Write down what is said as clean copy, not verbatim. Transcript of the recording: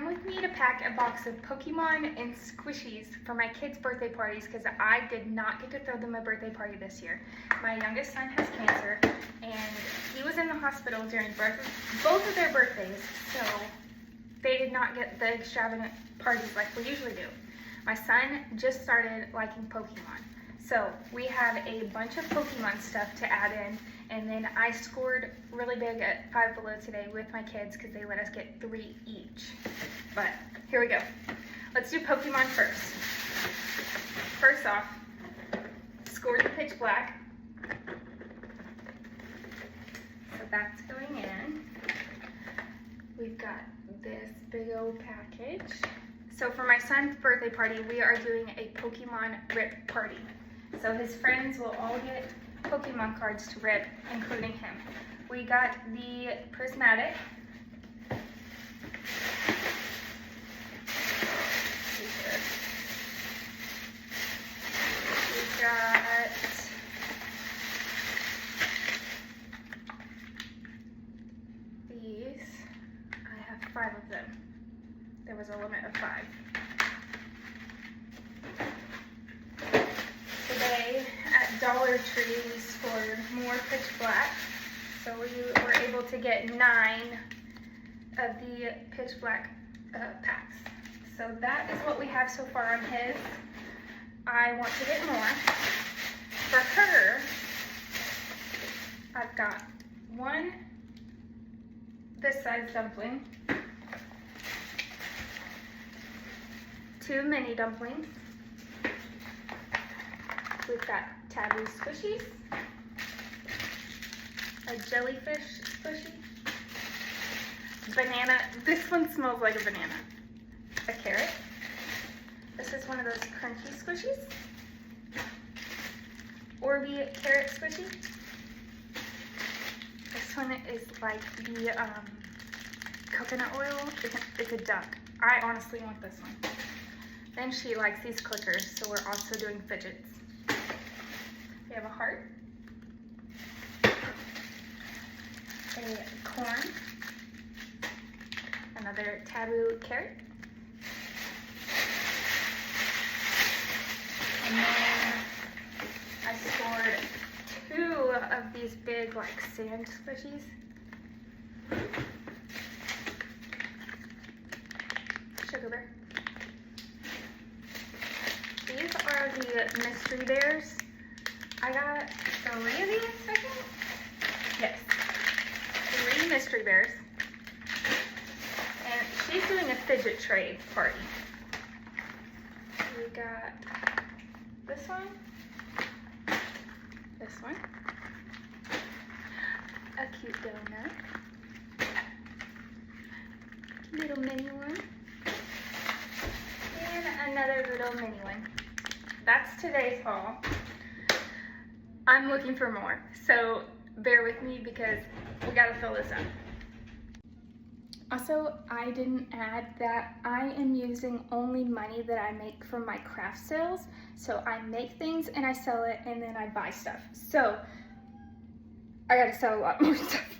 come with me to pack a box of Pokemon and squishies for my kids' birthday parties because I did not get to throw them a birthday party this year. My youngest son has cancer and he was in the hospital during both of their birthdays, so they did not get the extravagant parties like we usually do. My son just started liking Pokemon. So we have a bunch of Pokemon stuff to add in, and then I scored really big at Five Below today with my kids because they let us get 3 each. But here we go. Let's do Pokemon first. First off, scored the Pitch Black. So that's going in. We've got this big old package. So for my son's birthday party, we are doing a Pokemon rip party. So his friends will all get Pokemon cards to rip, including him. We got the prismatic. We got these. I have 5 of them. There was a limit of 5. Today at Dollar Tree we scored more Pitch Black, so we were able to get 9 of the Pitch Black packs. So that is what we have so far on his. I want to get more. For her, I've got 1 this size dumpling, 2 mini dumplings. We've got taboo squishies, a jellyfish squishy, banana. This one smells like a banana. A carrot. This is one of those crunchy squishies. Orby carrot squishy. This one is like the coconut oil. It's a duck. I honestly want this one. Then she likes these clickers, so we're also doing fidgets. We have a heart, a corn, another taboo carrot, and then I scored 2 of these big like sand squishies. Sugar bear. These are the mystery bears. I got 3 of these, I think? Yes. 3 mystery bears. And she's doing a fidget trade party. We got this one, this one, a cute donut, little mini one, and another little mini one. That's today's haul. I'm looking for more, so bear with me because we gotta fill this up. Also, I didn't add that I am using only money that I make from my craft sales. So I make things and I sell it and then I buy stuff. So I gotta sell a lot more stuff.